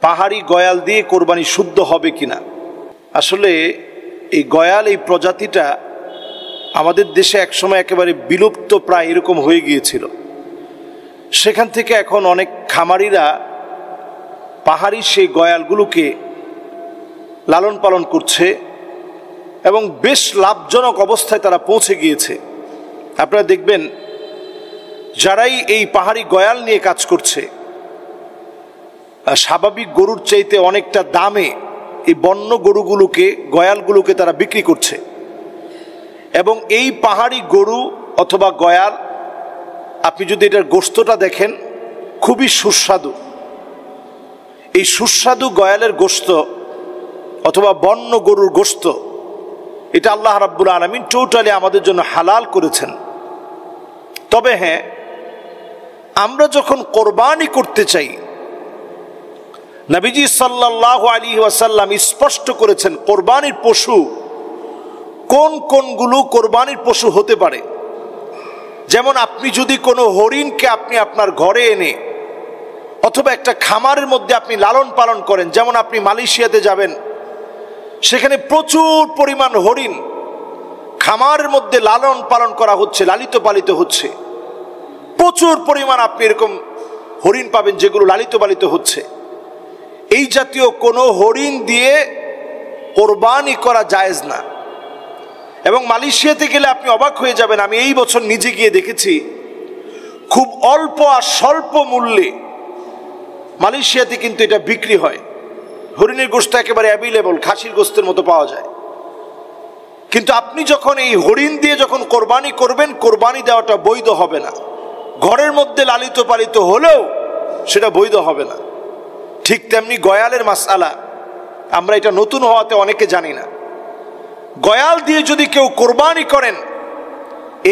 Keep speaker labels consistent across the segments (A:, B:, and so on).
A: পাহাড়ি গয়াল দিয়ে কোরবানি শুদ্ধ হবে কিনা। আসলে এই গয়াল, এই প্রজাতিটা আমাদের দেশে একসময় একেবারে বিলুপ্ত প্রায় এরকম হয়ে গিয়েছিল। সেখান থেকে এখন অনেক খামারিরা পাহাড়ি সেই গয়ালগুলোকে লালন পালন করছে এবং বেশ লাভজনক অবস্থায় তারা পৌঁছে গিয়েছে। আপনারা দেখবেন যারাই এই পাহাড়ি গয়াল নিয়ে কাজ করছে, স্বাভাবিক গরুর চাইতে অনেকটা দামে এই বন্য গরুগুলোকে, গয়ালগুলোকে তারা বিক্রি করছে। এবং এই পাহাড়ি গরু অথবা গয়াল, আপনি যদি এটার গোশতটা দেখেন, খুবই সুস্বাদু। এই সুস্বাদু গয়ালের গোশত অথবা বন্য গরুর গোশত, এটা আল্লাহ রাব্বুল আলামিন টোটালি আমাদের জন্য হালাল করেছেন। তবে হ্যাঁ, আমরা যখন কোরবানি করতে চাই, নবীজি সাল্লাল্লাহু আলাইহি ওয়াসাল্লাম স্পষ্ট করেছেন কোরবানির পশু কোন কোনগুলো কোরবানির পশু হতে পারে। যেমন আপনি যদি কোনো হরিণকে আপনি আপনার ঘরে এনে অথবা একটা খামারের মধ্যে আপনি লালন পালন করেন, যেমন আপনি মালয়েশিয়াতে যাবেন, সেখানে প্রচুর পরিমাণ হরিণ খামারের মধ্যে লালন পালন করা হচ্ছে, লালিত পালিত হচ্ছে। প্রচুর পরিমাণ আপনি এরকম হরিণ পাবেন যেগুলো লালিত পালিত হচ্ছে। এই জাতীয় কোনো হরিণ দিয়ে কোরবানি করা জায়েজ না। এবং মালয়েশিয়াতে গেলে আপনি অবাক হয়ে যাবেন, আমি এই বছর নিজে গিয়ে দেখেছি খুব অল্প আর স্বল্প মূল্যে মালয়েশিয়াতে কিন্তু এটা বিক্রি হয়। হরিণের গোশত একেবারে অ্যাভেলেবল, খাসির গোশতের মতো পাওয়া যায়। কিন্তু আপনি যখন এই হরিণ দিয়ে যখন কোরবানি করবেন, কোরবানি দেওয়াটা বৈধ হবে না। ঘরের মধ্যে লালিত পালিত হলেও সেটা বৈধ হবে না। ঠিক তেমনি গয়ালের মাসআলা, আমরা এটা নতুন হওয়াতে অনেকে জানি না। গয়াল দিয়ে যদি কেউ কোরবানি করেন,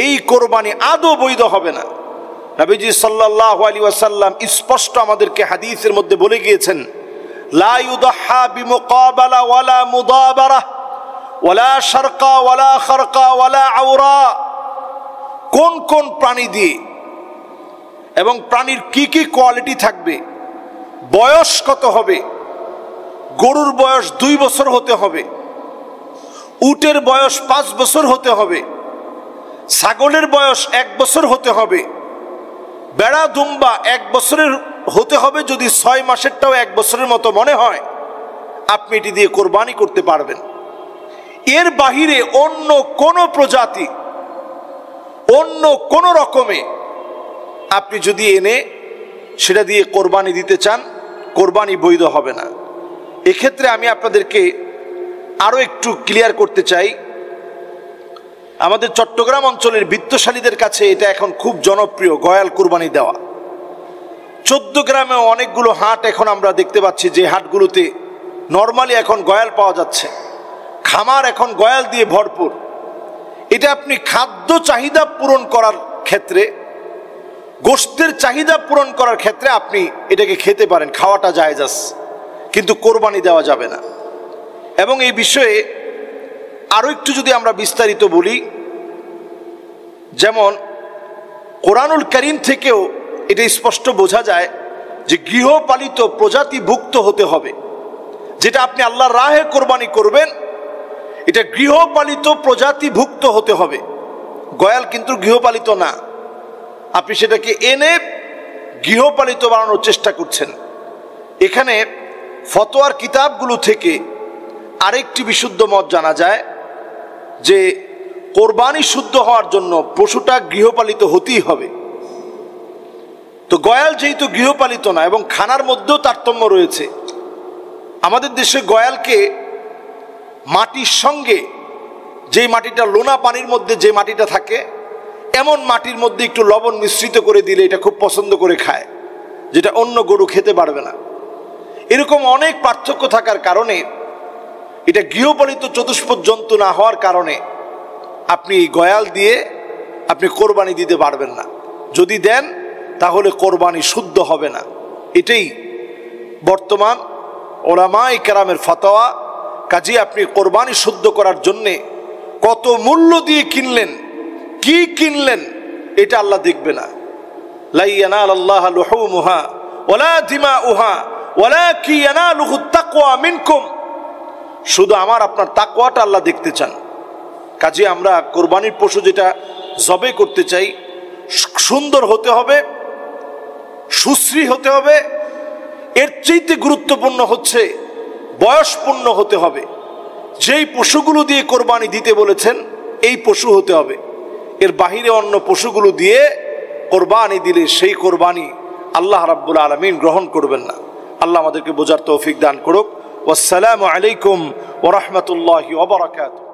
A: এই কোরবানি আদৌ বৈধ হবে না। নবীজি সাল্লাল্লাহু আলাইহি ওয়াসাল্লাম স্পষ্ট আমাদেরকে হাদিসের মধ্যে বলে গিয়েছেন, লা ইউদাহা বিমুকাবালা ওয়ালা মুদাবারা ওয়ালা শারকা ওয়ালা খারকা ওয়ালা আওরা। কোন কোন প্রাণী দিয়ে এবং প্রাণীর কি কি কোয়ালিটি থাকবে, বয়স কত হবে। গরুর বয়স 2 বছর হতে হবে, উটের বয়স 5 বছর হতে হবে, ছাগলের বয়স 1 বছর হতে হবে, বেড়া দুম্বা 1 বছরের হতে হবে। যদি 6 মাসেরটাও 1 বছরের মতো মনে হয়, আপনি এটি দিয়ে কোরবানি করতে পারবেন। এর বাহিরে অন্য কোনো প্রজাতি, অন্য কোনো রকমে আপনি যদি এনে সেটা দিয়ে কোরবানি দিতে চান, কোরবানি বৈধ হবে না। এক্ষেত্রে আমি আপনাদেরকে আরো একটু ক্লিয়ার করতে চাই, আমাদের চট্টগ্রাম অঞ্চলের বিত্তশালীদের কাছে এটা এখন খুব জনপ্রিয় গয়াল কোরবানি দেওয়া। 14 গ্রামে অনেকগুলো হাট এখন আমরা দেখতে পাচ্ছি, যে হাটগুলোতে নর্মালি এখন গয়াল পাওয়া যাচ্ছে। খামার এখন গয়াল দিয়ে ভরপুর। এটা আপনি খাদ্য চাহিদা পূরণ করার ক্ষেত্রে, গোশতের চাহিদা পূরণ করার ক্ষেত্রে আপনি এটাকে খেতে পারেন, খাওয়াটা জায়েজ আছে, কিন্তু কোরবানি দেওয়া যাবে না। এবং এই বিষয়ে আরো একটু যদি আমরা বিস্তারিত বলি, যেমন কোরআনুল কারীম থেকেও এটা স্পষ্ট বোঝা যায় যে গৃহপালিত প্রজাতিভুক্ত হতে হবে। যেটা আপনি আল্লাহর রাহে কোরবানি করবেন, এটা গৃহপালিত প্রজাতিভুক্ত হতে হবে। গয়াল কিন্তু গৃহপালিত না, আপনি সেটাকে এনে গৃহপালিত বানানোর চেষ্টা করছেন। এখানে ফতোয়ার কিতাবগুলো থেকে আরেকটি বিশুদ্ধ মত জানা যায় যে কোরবানি শুদ্ধ হওয়ার জন্য পশুটা গৃহপালিত হতেই হবে। তো গয়াল যেহেতু গৃহপালিত না এবং খানার মধ্যেও তারতম্য রয়েছে, আমাদের দেশে গয়ালকে মাটির সঙ্গে, যে মাটিটা লোনা পানির মধ্যে যে মাটিটা থাকে, এমন মাটির মধ্যে একটু লবণ মিশ্রিত করে দিলে এটা খুব পছন্দ করে খায়, যেটা অন্য গরু খেতে পারবে না। এরকম অনেক পার্থক্য থাকার কারণে, এটা গৃহপালিত চতুষ্পদ জন্তু না হওয়ার কারণে আপনি গয়াল দিয়ে আপনি কোরবানি দিতে পারবেন না। যদি দেন তাহলে কোরবানি শুদ্ধ হবে না। এটাই বর্তমান ওলামায়ে কেরামের ফতোয়া। কাজে আপনি কোরবানি শুদ্ধ করার জন্যে কত মূল্য দিয়ে কিনলেন, কি কিনলেন, এটা আল্লাহ দেখবে না। লা ইয়ানালাল্লাহু লুহুমুহা ওয়ালা দিমাউহা ওয়ালাকি ইয়ানালুহু তাকওয়া মিনকুম, শুধু আমার আপনার তাকওয়াটা আল্লাহ দেখতে চান। কাজে আমরা কোরবানির পশু যেটা জবে করতে চাই সুন্দর হতে হবে, সুশ্রী হতে হবে। এর চাইতে গুরুত্বপূর্ণ হচ্ছে বয়সপূর্ণ হতে হবে। যেই পশুগুলো দিয়ে কোরবানি দিতে বলেছেন এই পশু হতে হবে। এর বাহিরে অন্য পশুগুলো দিয়ে কোরবানি দিলে সেই কোরবানি আল্লাহ রাব্বুল আলামিন গ্রহণ করবেন না। আল্লাহ আমাদেরকে বোঝার তৌফিক দান করুক। ওয়াসসালামু আলাইকুম ওয়া রাহমাতুল্লাহি ওয়া বারাকাতুহু।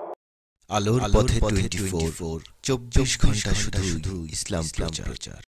B: আলোর পথে 24 24 ঘন্টা শুধু ইসলাম প্রচার।